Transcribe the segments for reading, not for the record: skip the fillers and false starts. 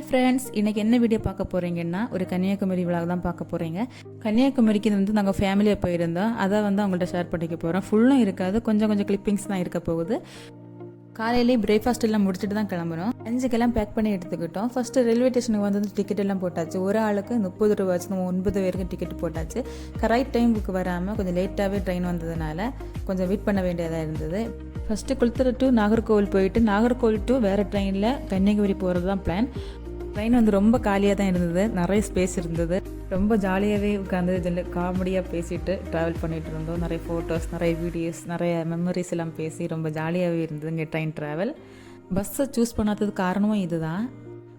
Friends, இன்றைக்கி என்ன video பார்க்க போகிறீங்கன்னா ஒரு கன்னியாகுமரி விழாக தான் பார்க்க போகிறீங்க. கன்னியாகுமரிக்கு நாங்கள் ஃபேமிலியாக போயிருந்தோம். அதை அவங்கள்ட்ட ஷேர் பண்ணிக்க போகிறோம். ஃபுல்லும் இருக்காது, கொஞ்சம் கிளிப்பிங்ஸ் தான் இருக்க போகுது. காலையிலேயே பிரேக்ஃபாஸ்ட் எல்லாம் முடிச்சுட்டு தான் கிளம்புறோம். 5 பேக் பண்ணி எடுத்துக்கிட்டோம். ஃபஸ்ட்டு ரயில்வே ஸ்டேஷனுக்கு வந்து டிக்கெட் எல்லாம் போட்டாச்சு. ஒரு ஆளுக்கு 30 ரூபா, 9 பேருக்கு டிக்கெட் போட்டாச்சு. கரெக்ட் டைமுக்கு வராமல் கொஞ்சம் லேட்டாகவே ட்ரெயின் வந்ததுனால கொஞ்சம் வெயிட் பண்ண வேண்டியதாக இருந்தது. ஃபஸ்ட்டு குளத்தூர் டு நாகர்கோவில் போயிட்டு நாகர்கோவில் டு வேறு ட்ரெயினில் கன்னியாகுமரி போகிறது தான் பிளான். ட்ரெயின் வந்து ரொம்ப காலியாக தான் இருந்தது, நிறைய ஸ்பேஸ் இருந்தது. ரொம்ப ஜாலியாகவே உட்காந்து காமெடியாக பேசிட்டு ட்ராவல் பண்ணிகிட்டு இருந்தோம். நிறைய ஃபோட்டோஸ், நிறைய வீடியோஸ், நிறைய மெமரிஸ் எல்லாம் பேசி ரொம்ப ஜாலியாகவே இருந்தது இங்கே ட்ரெயின் ட்ராவல். பஸ்ஸை சூஸ் பண்ணாததுக்கு காரணமும் இதுதான்.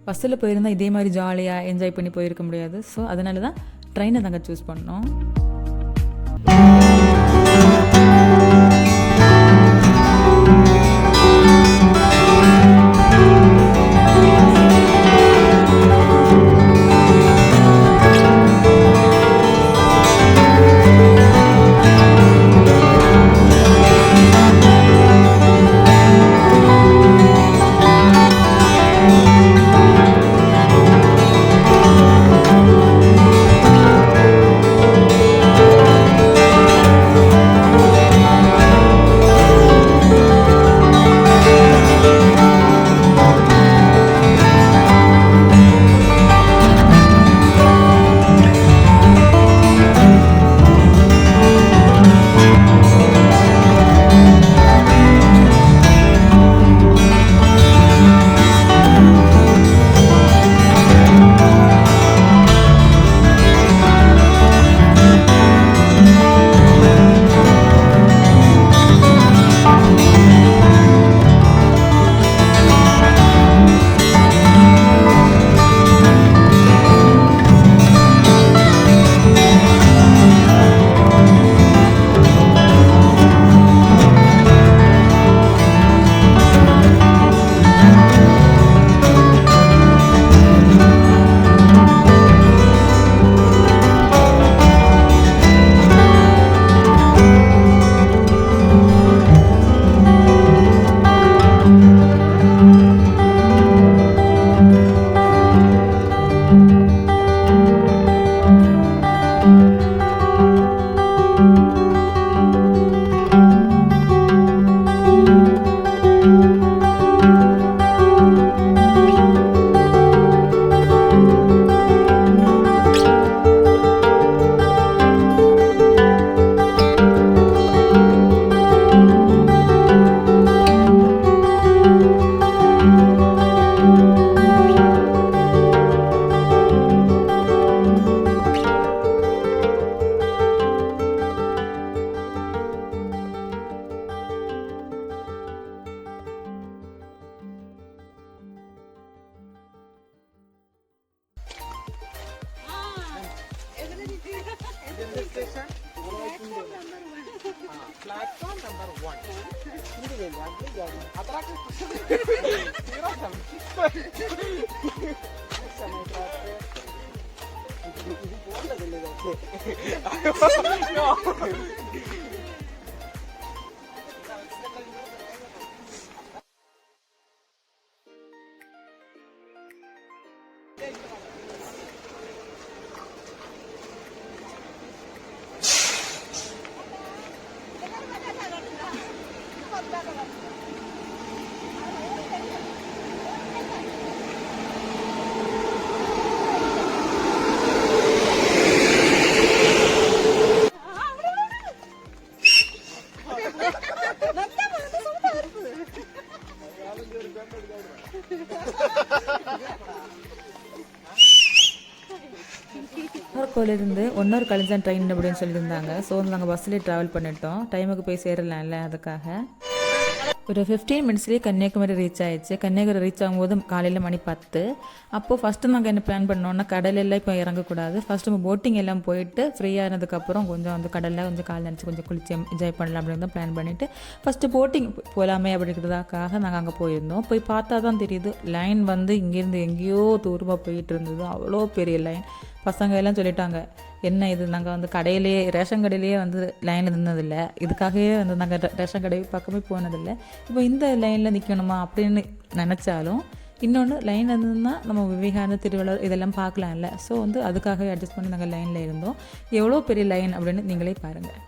பஸ்ஸில் போயிருந்தால் இதே மாதிரி ஜாலியாக என்ஜாய் பண்ணி போயிருக்க முடியாது. ஸோ அதனால தான் ட்ரெயினை நாங்கள் சூஸ் பண்ணோம். Platform number 1. நாகர்கோவிலிருந்து 1 hour கழிஞ்சா ட்ரெயின் அப்படின்னு சொல்லியிருந்தாங்க. ஸோ நாங்கள் பஸ்லேயே ட்ராவல் பண்ணிட்டோம். டைமுக்கு போய் சேரலாம்ல, அதுக்காக ஒரு 15 மினிட்ஸ்லேயே கன்னியாகுமரி ரீச் ஆயிடுச்சு. கன்னியாகுமரி ரீச் ஆகும்போது காலையில் மணி 10. அப்போது ஃபஸ்ட்டு நாங்கள் என்ன பிளான் பண்ணோன்னா, கடலெல்லாம் இப்போ இறங்கக்கூடாது. ஃபஸ்ட்டு நம்ம போட்டிங் எல்லாம் போயிட்டு ஃப்ரீயானதுக்கப்புறம் கொஞ்சம் வந்து கடலில் கொஞ்சம் கால் நினச்சி கொஞ்சம் குளிச்சு என்ஜாய் பண்ணலாம் அப்படின்னு தான் பிளான் பண்ணிவிட்டு ஃபஸ்ட்டு போட்டிங் போகலாமே அப்படிங்கிறதுக்காக நாங்கள் அங்கே போயிருந்தோம். போய் பார்த்தா தான் தெரியுது, லைன் வந்து இங்கேருந்து எங்கேயோ தூரமாக போயிட்டு இருந்தது. அவ்வளோ பெரிய லைன். பசங்க எல்லாம் சொல்லிட்டாங்க, என்ன இது, நாங்கள் வந்து கடையிலேயே ரேஷன் கடையிலேயே வந்து லைனில் நின்னதில்லை, இதுக்காகவே வந்து நாங்கள் ரேஷன் கடை பக்கமே போனதில்லை, இப்போ இந்த லைனில் நிற்கணுமா அப்படின்னு நினச்சாலும் இன்னொன்று லைன் இருந்ததுன்னா நம்ம விவேகானந்த திருவள்ளுவர் இதெல்லாம் பார்க்கலாம்ல. ஸோ வந்து அதுக்காகவே அட்ஜஸ்ட் பண்ணி நாங்கள் லைனில் இருந்தோம். எவ்வளோ பெரிய லைன் அப்படின்னு நீங்களே பாருங்கள்.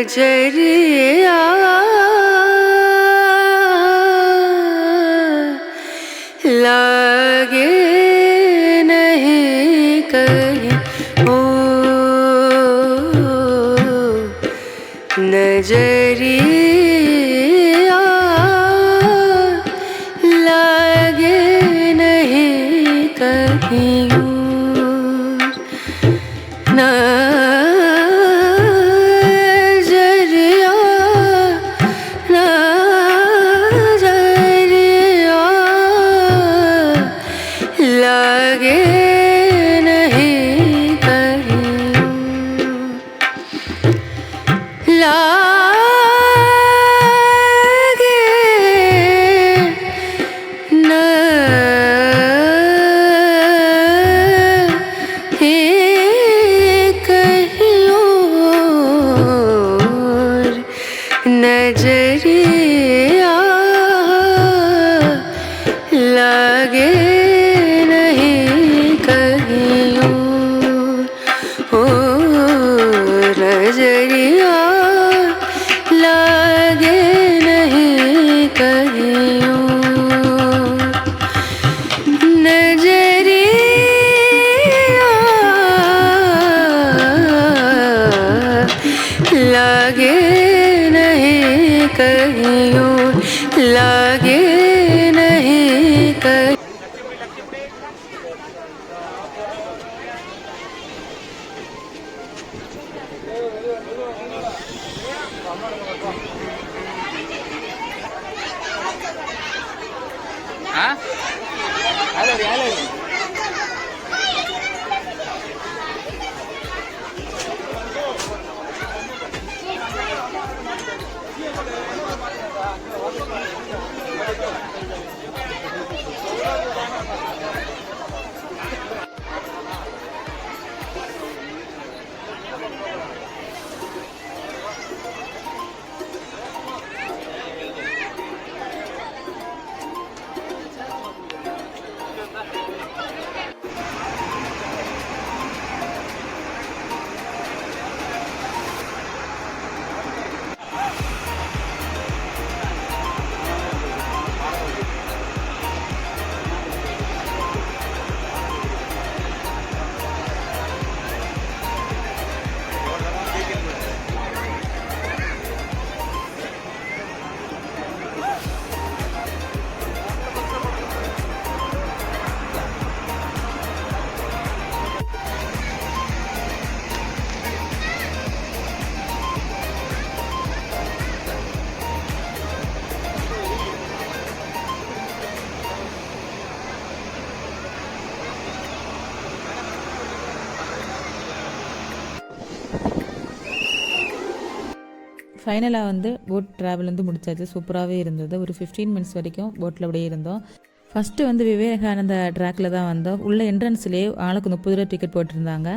नजरिया लागे नहीं कहीं ओ नजरिया लागे नहीं कहीं नजरिया लागे नहीं कहीं ओ नजरिया लागे नहीं कहीं नजरिया लागे कहीं लागे नहीं कहीं ஃபைனலாக வந்து போட் ட்ராவல் வந்து முடிச்சாச்சு. சூப்பராகவே இருந்தது. ஒரு 15 மினிட்ஸ் வரைக்கும் போட்டில் அப்படியே இருந்தோம். ஃபஸ்ட்டு வந்து விவேகானந்த ட்ராக்கில் தான் வந்தோம். உள்ள என்ட்ரன்ஸ்லேயே ஆளுக்கு 30 ரூபா டிக்கெட் போட்டிருந்தாங்க.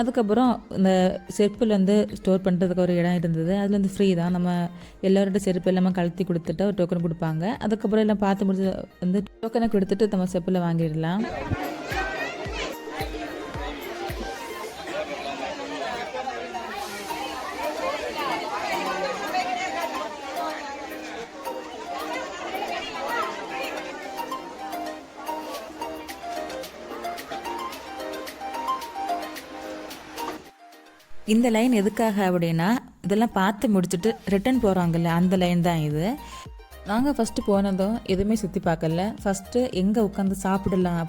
அதுக்கப்புறம் இந்த செருப்பில் வந்து ஸ்டோர் பண்ணுறதுக்கு ஒரு இடம் இருந்தது. அதில் வந்து ஃப்ரீ தான். நம்ம எல்லோரோட செருப்பு எல்லாமே கழட்டி கொடுத்துட்டு ஒரு டோக்கன் கொடுப்பாங்க. அதுக்கப்புறம் எல்லாம் பார்த்து முடிச்சு வந்து டோக்கனை கொடுத்துட்டு நம்ம செருப்பில் வாங்கிடலாம். இந்த லைன் எதுக்காக அப்படின்னா, இதெல்லாம் பார்த்து முடிச்சுட்டு ரிட்டன் போகிறாங்கல்ல, அந்த லைன் தான் இது. நாங்கள் ஃபஸ்ட்டு போனதும் எதுவுமே சுற்றி பார்க்கல. ஃபஸ்ட்டு எங்கே உட்காந்து சாப்பிடலாம்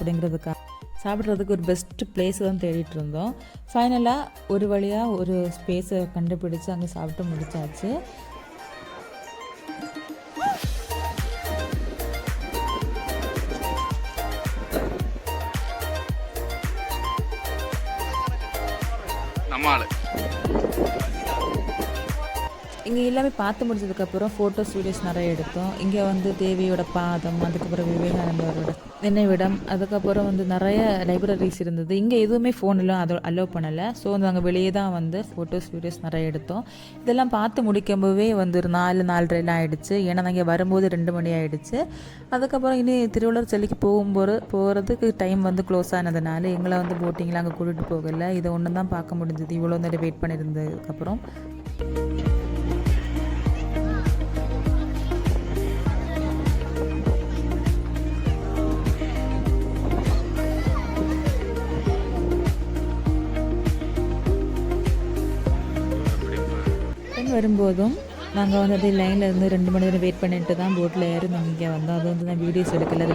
சாப்பிட்றதுக்கு ஒரு பெஸ்ட்டு பிளேஸ் தான் தேடிட்டு இருந்தோம். ஃபைனலாக ஒரு வழியாக ஒரு ஸ்பேஸை கண்டுபிடிச்சு அங்கே சாப்பிட்டு முடிச்சாச்சு. இங்கே எல்லாமே பார்த்து முடிச்சதுக்கப்புறம் ஃபோட்டோஸ் வீடியோஸ் நிறைய எடுத்தோம். இங்கே வந்து தேவியோட பாதம், அதுக்கப்புறம் விவேகானந்தரோட நினைவிடம், அதுக்கப்புறம் வந்து நிறைய லைப்ரரிஸ் இருந்தது. இங்கே எதுவுமே ஃபோனெல்லாம் அலோவ் பண்ணலை. ஸோ நாங்கள் வெளியே தான் வந்து ஃபோட்டோஸ் வீடியோஸ் நிறைய எடுத்தோம். இதெல்லாம் பார்த்து முடிக்கும்போதே வந்து ஒரு 4-4:30 ஆகிடுச்சு. ஏன்னா நாங்கள் வரும்போது 2 மணி ஆகிடுச்சு. அதுக்கப்புறம் இனி திருவள்ளுவர் சிலைக்கு போகிறதுக்கு டைம் வந்து க்ளோஸ் ஆனதுனால எங்களை வந்து போட்டிங்கில் அங்கே கூட்டிகிட்டு போகலை. இதை ஒன்று தான் பார்க்க முடிஞ்சது இவ்வளோ நேரம் வெயிட் பண்ணியிருந்ததுக்கப்புறம். வரும்போதும் நாங்கள் வந்து அதே லைனில் இருந்து 2 மணி நேரம் வெயிட் பண்ணிட்டு தான் போட்டில் ஏறி நாங்கள் இங்கே வந்தோம். அது வந்து நான் வீடியோஸ் எடுக்கல.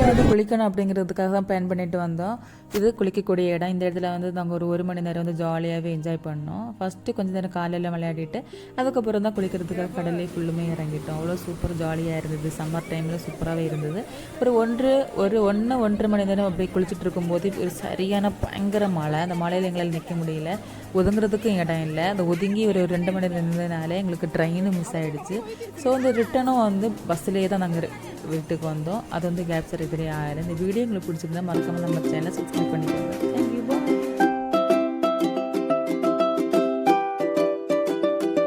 அது குளிக்கணும் அப்படிங்கிறதுக்காக தான் பிளான் பண்ணிட்டு வந்தோம். இது குளிக்கக்கூடிய இடம். இந்த இடத்துல வந்து நாங்கள் ஒரு மணி நேரம் வந்து ஜாலியாகவே என்ஜாய் பண்ணோம். ஃபஸ்ட்டு கொஞ்சம் நேரம் காலையில் விளையாடிட்டு அதுக்கப்புறம் தான் குளிக்கிறதுக்காக கடலே ஃபுல்லுமே இறங்கிட்டோம். அவ்வளோ சூப்பர் ஜாலியாக இருந்தது. சம்மர் டைமில் சூப்பராகவே இருந்தது. ஒரு 1.5 மணி நேரம் அப்படி குளிச்சுட்டு இருக்கும்போது ஒரு சரியான பயங்கர மழை. அந்த மழையில் எங்களால் நிற்க முடியல. ஒதுங்கிறதுக்கும் இடம் இல்லை. அந்த ஒதுங்கி ஒரு 2 மணி நேரம் இருந்ததுனால எங்களுக்கு ட்ரெயினும் மிஸ் ஆகிடுச்சு. ஸோ அந்த ரிட்டனும் வந்து பஸ்ஸிலே தான் நாங்கள் வீட்டுக்கு வந்தோம். அது வந்து கேப்சர் இதுலேயே ஆயிரம். இந்த வீடியோ உங்களுக்கு பிடிச்சிருந்தா மறக்காமல் நம்ம சேனலை சப்ஸ்கிரைப் பண்ணிக்கோங்க. தேங்க்யூ.